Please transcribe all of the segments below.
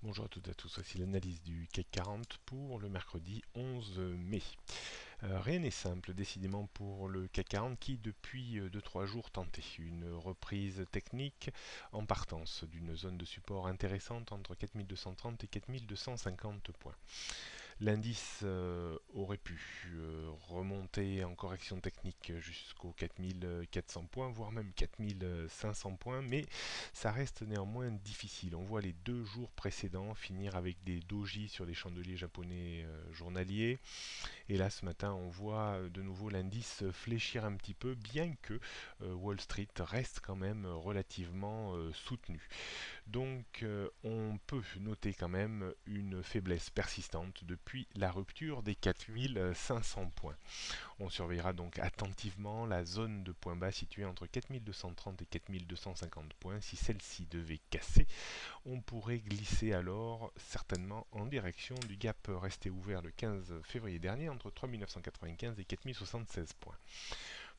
Bonjour à toutes et à tous, voici l'analyse du CAC 40 pour le mercredi 11 mai. Rien n'est simple décidément pour le CAC 40 qui depuis 2-3 jours tentait une reprise technique en partance d'une zone de support intéressante entre 4230 et 4250 points. L'indice aurait pu remonter en correction technique jusqu'aux 4400 points, voire même 4500 points, mais ça reste néanmoins difficile. On voit les 2 jours précédents finir avec des dojis sur les chandeliers japonais journaliers. Et là, ce matin, on voit de nouveau l'indice fléchir un petit peu, bien que Wall Street reste quand même relativement soutenu. Donc on peut noter quand même une faiblesse persistante depuis la rupture des 4500 points. On surveillera donc attentivement la zone de points bas située entre 4230 et 4250 points. Si celle-ci devait casser, on pourrait glisser alors certainement en direction du gap resté ouvert le 15 février dernier entre 3995 et 4076 points.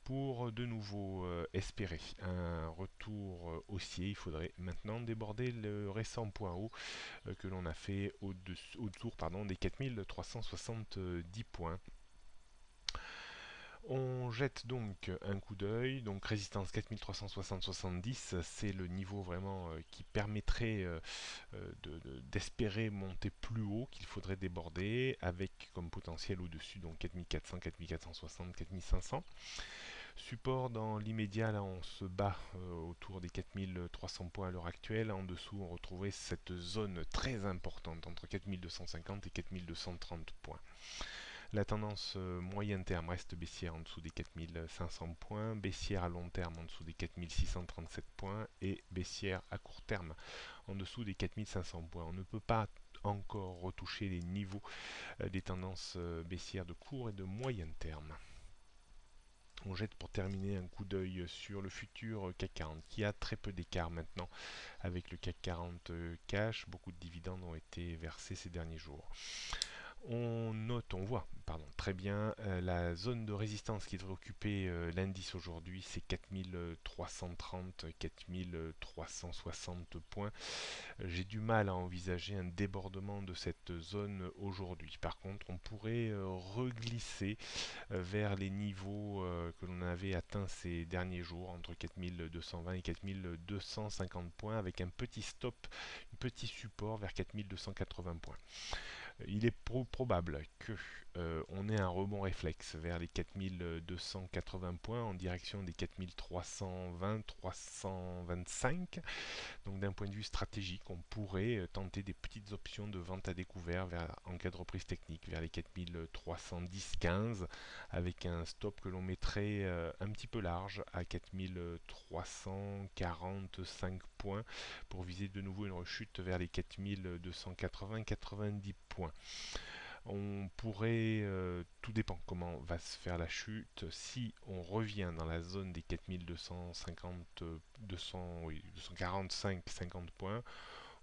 Pour de nouveau espérer un retour haussier, il faudrait maintenant déborder le récent point haut que l'on a fait autour des 4370 points. On jette donc un coup d'œil, donc résistance 4360-70, c'est le niveau vraiment qui permettrait d'espérer monter plus haut, qu'il faudrait déborder, avec comme potentiel au-dessus donc 4400, 4460, 4500. Support dans l'immédiat, là on se bat autour des 4300 points à l'heure actuelle. En dessous, on retrouvait cette zone très importante entre 4250 et 4230 points. La tendance moyen terme reste baissière en dessous des 4500 points, baissière à long terme en dessous des 4637 points et baissière à court terme en dessous des 4500 points. On ne peut pas encore retoucher les niveaux des tendances baissières de court et de moyen terme. On jette pour terminer un coup d'œil sur le futur CAC 40 qui a très peu d'écart maintenant avec le CAC 40 cash. Beaucoup de dividendes ont été versés ces derniers jours. On voit très bien la zone de résistance qui devrait occuper l'indice aujourd'hui, c'est 4330, 4360 points. J'ai du mal à envisager un débordement de cette zone aujourd'hui. Par contre, on pourrait reglisser vers les niveaux que l'on avait atteints ces derniers jours, entre 4220 et 4250 points, avec un petit stop, un petit support vers 4280 points. Il est probable que on ait un rebond réflexe vers les 4280 points en direction des 4320-325. Donc d'un point de vue stratégique, on pourrait tenter des petites options de vente à découvert en cas de reprise technique vers les 4310-15 avec un stop que l'on mettrait un petit peu large à 4345 points pour viser de nouveau une rechute vers les 4280-90 points. On pourrait, tout dépend comment va se faire la chute, si on revient dans la zone des 4250, 245-50 points,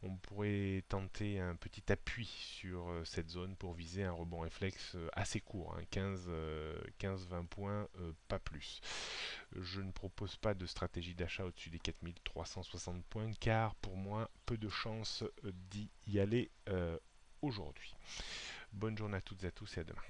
on pourrait tenter un petit appui sur cette zone pour viser un rebond réflexe assez court, 15-20 points, pas plus. Je ne propose pas de stratégie d'achat au-dessus des 4360 points car pour moi, peu de chances d'y aller aujourd'hui. Bonne journée à toutes et à tous et à demain.